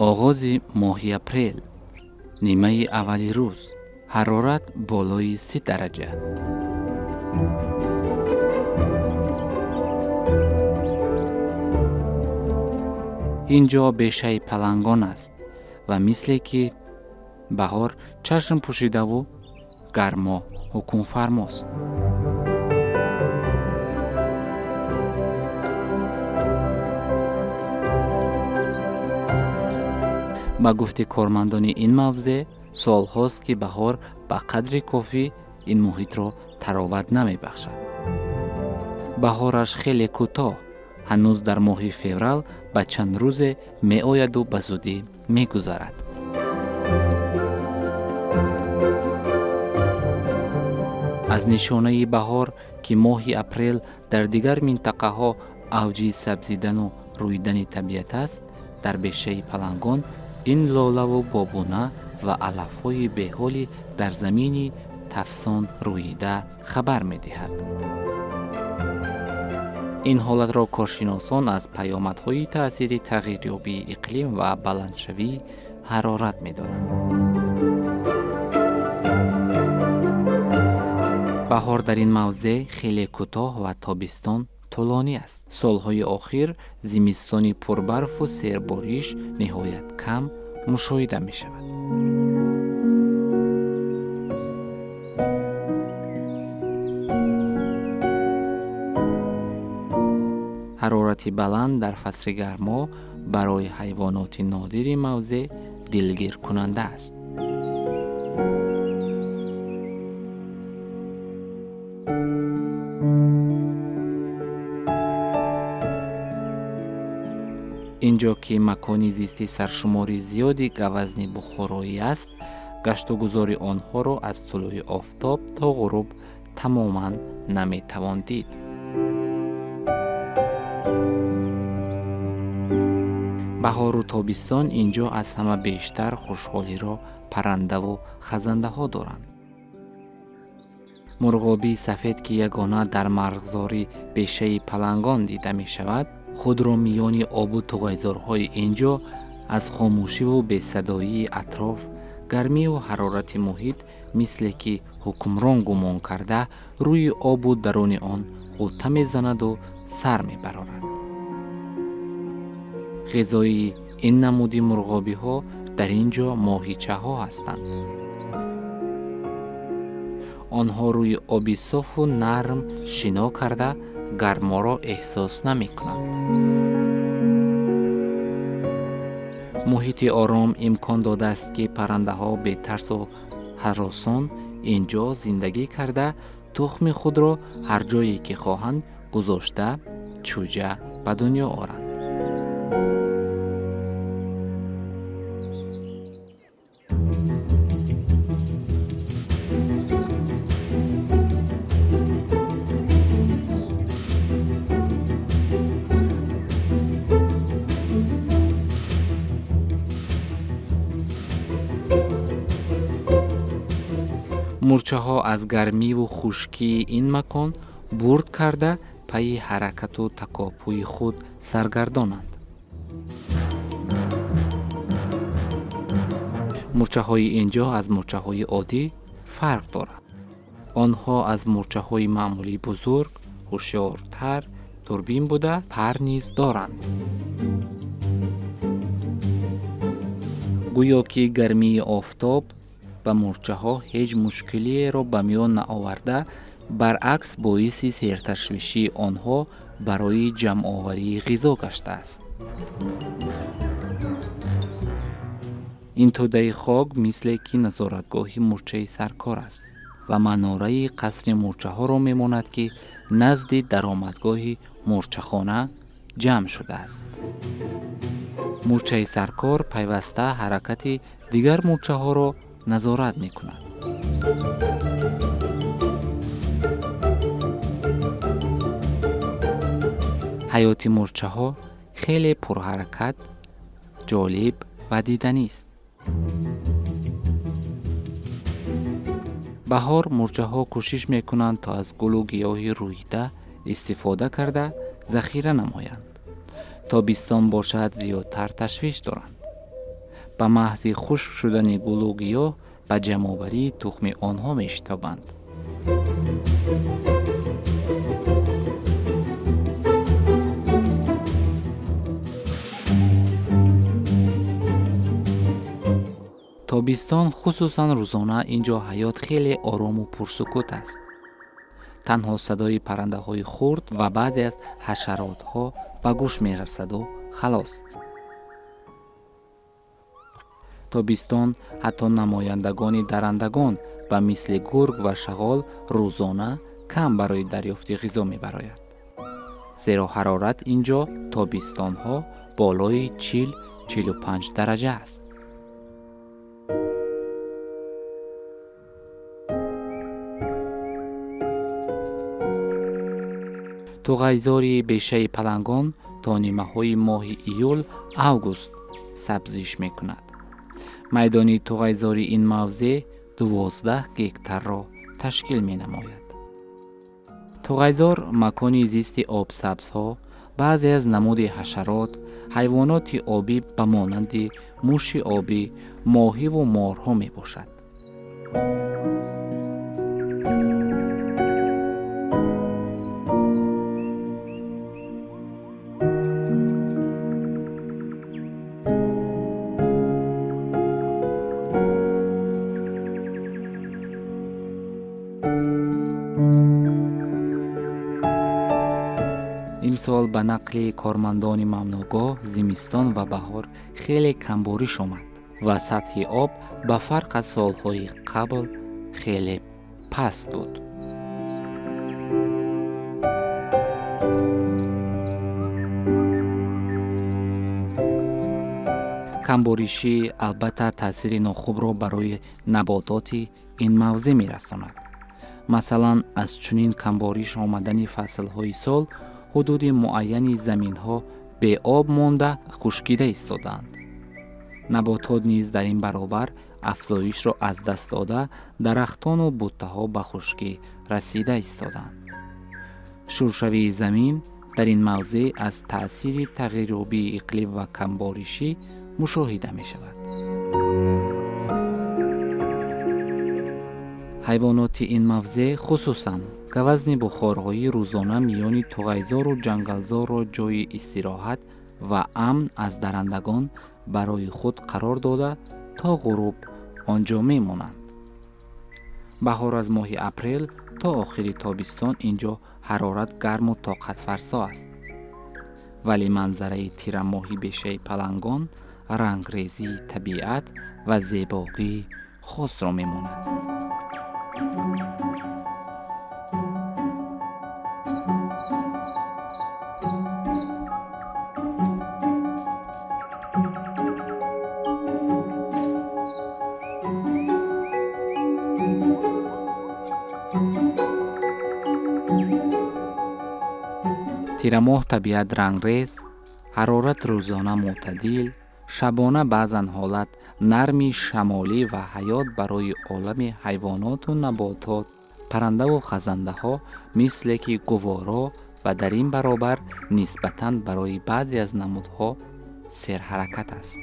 آغاز ماه اپریل، نیمه اولی روز، حرارت بالای 30 درجه. اینجا بیشه پلنگان است و مثل که بهار چشم پوشیده و گرما حکم فرماست. با گفته کارمندان این موضع، سال هاست که بهار به قدر کافی این محیط را تراوت نمی بخشد. بهارش خیلی کوتاه، هنوز در ماه فوریه به چند روز می آید و به زودی می گذرد. از نشانه بهار که ماه اپریل در دیگر منطقه ها اوج سبزیدن و رویدن طبیعت است، در بیشه پلنگان این لاله و بابونه و علف های بهالی در زمین تفسان رویده خبر می دهد. این حالت را کارشناسان از پیامدهای تأثیر تغییریابی اقلیم و بلندشوی حرارت می دانند. بهار در این موضع خیلی کوتاه و تابستان طولانی است. سالهای آخر زمستانی پربرف و سیرباریش نهایت کم مشاهده می شود. حرارت بلند در فصل گرما برای حیوانات نادر موضع دلگیر کننده است. اینجا که مکانی زیستی سرشماری زیادی گوزن بخارایی است، گشت و گذار آنها را از طلوع آفتاب تا غروب تماما نمی توان دید. بهار و تابستان اینجا از همه بیشتر خوشحالی را پرنده و خزنده ها دارند. مرغابی سفید که یگانه در مرغزاری بیشه پلنگان دیده می شود، خود را میان آب و تغیزارهای اینجا از خاموشی و بی‌صدایی اطراف، گرمی و حرارت محیط مثل که حکمران گمان کرده روی آب و درون آن غوطه می‌زند و سر می‌برارد. غذای این نمودی مرغابی ها در اینجا ماهیچه ها هستند. آنها روی آبی صاف و نرم شنا کرده گرما را احساس نمی کنند. محیط آرام امکان داده است که پرنده ها به ترس و هراسان اینجا زندگی کرده تخم خود را هر جایی که خواهند گذاشته چوجه به دنیا آورند. مورچه ها از گرمی و خشکی این مکان برد کرده پی حرکت و تکاپوی خود سرگردانند. مورچه های اینجا از مورچه های عادی فرق دارد. آنها از مورچه های معمولی بزرگ، هوشیارتر، دوربین بوده پر نیز دارند. گویا که گرمی آفتاب به مورچه ها هیچ مشکلی را به میان نآورده، برعکس باعث سرتشویشی آنها برای جمع آوری غذا گشته است. این توده خاک مثل که نظارتگاه مورچه سرکار است و مناره قصر مورچه ها را میماند که نزد درآمدگاه مورچه خانه جمع شده است. مورچه سرکار پیوسته حرکت دیگر مورچه ها را نظارت می کند. حیات مورچه ها خیلی پرحرکت، جالب و دیدنی است. بهار مورچه ها کوشش می کنند تا از گل و گیاه رویده استفاده کرده ذخیره نمایند. تابستان باشد زیادتر تشویش دارند. به محض خشک شدن گل و گیاه به جمع‌آوری تخم آنها می‌شتابند. تابستان خصوصاً روزانه اینجا حیات خیلی آرام و پرسکوت است. تنها صدای پرنده‌های خرد و بعضی از حشرات‌ها به گوش می‌رسد و خلاص. تابستان حتی نمایندگان درندگان به مثل گرگ و شغال روزانه کم برای دریافت غذا می‌براید. زیرا حرارت اینجا تابستان‌ها بالای 40-45 درجه است. توغیزاری بیشه پلنگان تا نیمه‌های ماه ایول اوگوست سبزیش می‌کند. میدان توغیزاری این موضع 12 گکتار را تشکیل می‌نماید. توغیزار مکانی زیست آب سبزها، بعضی از نمود حشرات، حیوانات آبی به مانند موش آبی، ماهی و مارها میباشد. امسال به نقل کارمندان ممنوعگاه زمستان و بهار خیلی کمباریش آمد و سطح آب به فرق از سالهای قبل خیلی پست بود. کمباریشی البته تاثیر ناخوب را برای نباتات این موضع می رساند. مثلا از چنین کمباریش آمدن فصلهای سال حدود معینی زمین‌ها به آب مانده خشکیده ایستادند. نباتات نیز در این برابر افزایش را از دست داده درختان و بوته‌ها به خشکی رسیده ایستادند. شورشوی زمین در این موضع از تأثیر تغییرآبی اقلیم و کمباریشی مشاهده می شود. حیوانات این موضع خصوصاً گوزن بخارهای روزانه میان توغیزار و جنگلزار را جای استراحت و امن از درندگان برای خود قرار داده تا غروب آنجا میمانند. بهار از ماه اپریل تا آخر تابستان اینجا حرارت گرم و طاقت فرسا است. ولی منظره تیر ماهی بیشه پلنگان رنگریزی طبیعت و زیبایی خاص را میماند. تیر ماه طبیعت رنگریز، حرارت روزانه معتدل، شبانه بعضن حالت نرمی شمالی و حیات برای عالم حیوانات و نباتات، پرنده و خزنده ها مثل که گوارا و در این برابر نسبتاً برای بعضی از نمودها سرحرکت است.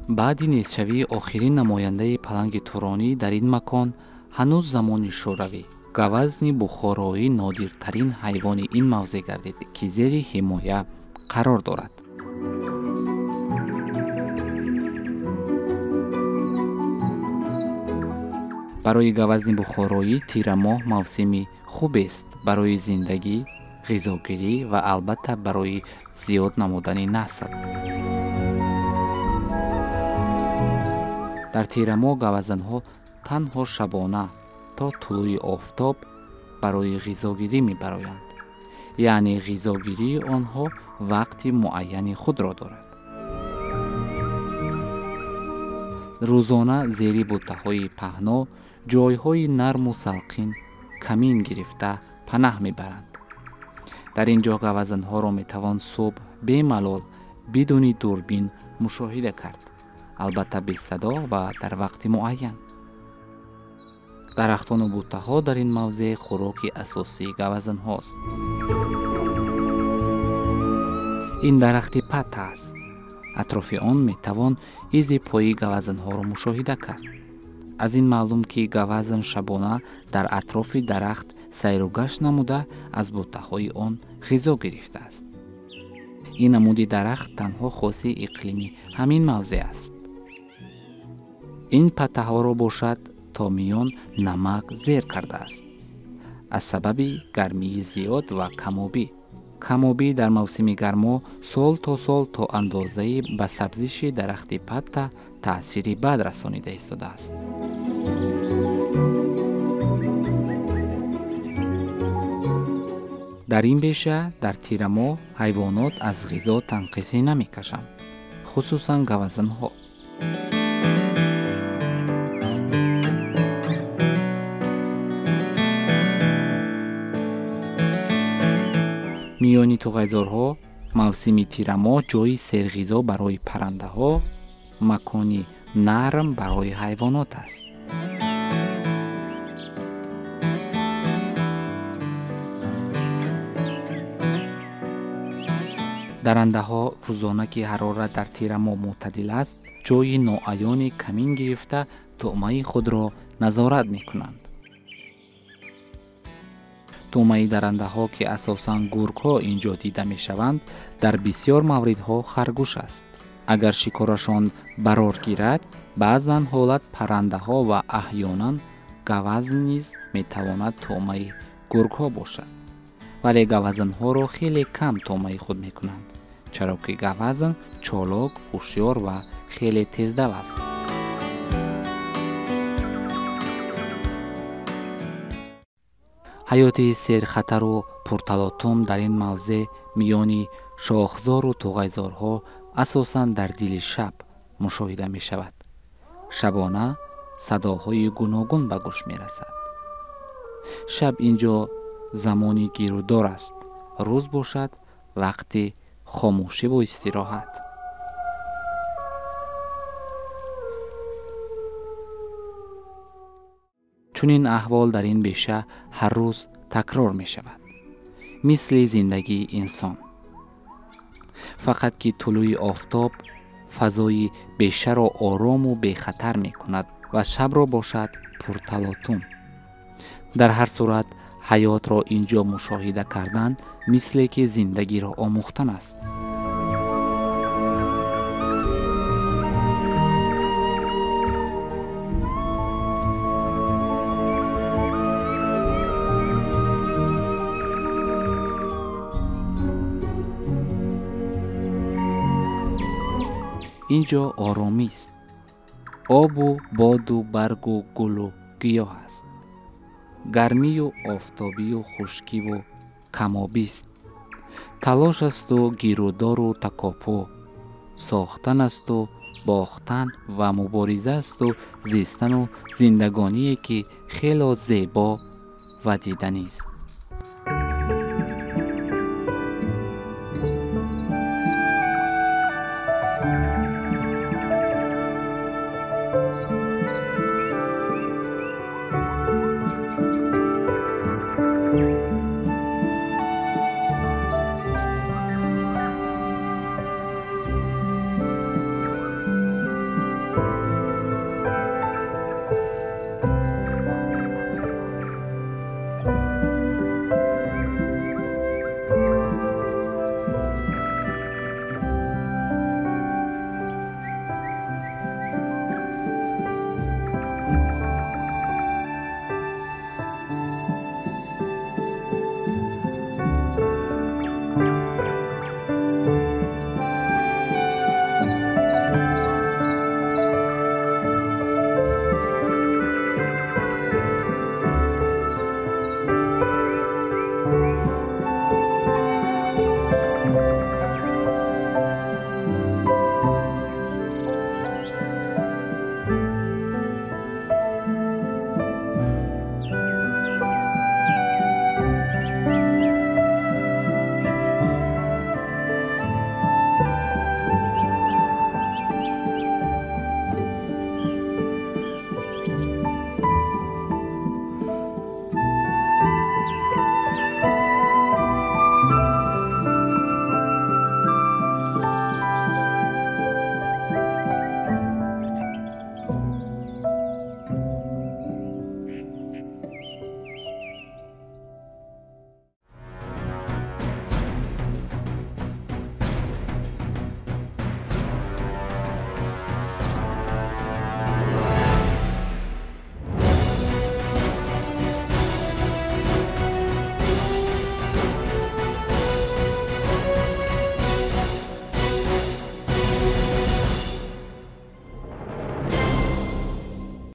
بعد نیزشوی آخرین نماینده پلنگ تورانی در این مکان هنوز زمان شوروی گوزن بخارایی نادرترین حیوان این موضع گردید که زیر حمایه قرار دارد. برای گوزن بخارایی تیر ماه موسمی خوب است برای زندگی، غذاگیری و البته برای زیاد نمودن نسل. در تیر ماه گوزن‌ها تنها شبانه تا طلوع آفتاب برای غذاگیری می‌برایند. یعنی غذاگیری آنها وقتی معین خود را دارد. روزانه زیر بوته‌های پهنا جایهای نرم و سلقین کمین گرفته پناه می‌برند. در اینجا گوزن‌ها را می‌توان صبح به ملال بدون دوربین مشاهده کرد، البته بی صدا و در وقت معین. درختان و بوته‌ها در این موضع خوراک اساسی گوزن هاست. این درخت پت است. اطراف آن می توان ایز پای گوزن ها را مشاهده کرد. از این معلوم که گوزن شبانه در اطراف درخت سیر و گشت نموده از بوته های آن غذا گرفته است. این نمود درخت تنها خاص اقلیمی همین موضع است. این پته ها را باشد تا میان نمک زیر کرده است. از سبب گرمی زیاد و کمابی در موسم گرما سال تا اندازه به سبزش درخت پته تأثیر بد رسانیده ایستاده است. در این بیشه در تیر ماه حیوانات از غذا تنقصی نمی کشند، خصوصا گوزن ها. میانی توغیزارها موسم تیر ماه جای سرغذا برای پرنده ها، مکانی نرم برای حیوانات است. درنده ها روزانه که حرارت در تیر ماه معتدل است، جای ناعیان کمین گرفته طعمه خود را نظارت می کنند. طعمه درنده ها که اساساً گرگ ها اینجا دیده می شوند، در بسیار موردها خرگوش است. اگر شکارشان برار گیرد، بعضاً حالت پرنده ها و احیانا گوزن نیز می تواند طعمه گرگ ها باشد. ولی گوزن ها را خیلی کم طعمه خود می کنند، چرا که گوزن چالاک، هوشیار و خیلی تیزدو است. حیات سرخطر و پرتلاطم در این موضع میانی شاخزار و توغیزارها اساساً در دل شب مشاهده می شود. شبانه صداهای گوناگون به گوش می رسد. شب اینجا زمانی گیرودار است. روز باشد وقت خاموشی و استراحت. چون این احوال در این بیشه هر روز تکرار می شود، مثل زندگی انسان. فقط که طلوع آفتاب فضای بیشه را آرام و بی خطر می کند و شب را باشد پرتلاطم. در هر صورت حیات را اینجا مشاهده کردن مثل که زندگی را آموختن است. اینجا آرامی است. آب و باد و برگ و گل و گیاه است. گرمی و آفتابی و خشکی و کمابی است. تلاش است و گیرودار و تکاپو. ساختن است و باختن و مبارزه است و زیستن و زندگانی که خیلی زیبا و دیدنی است.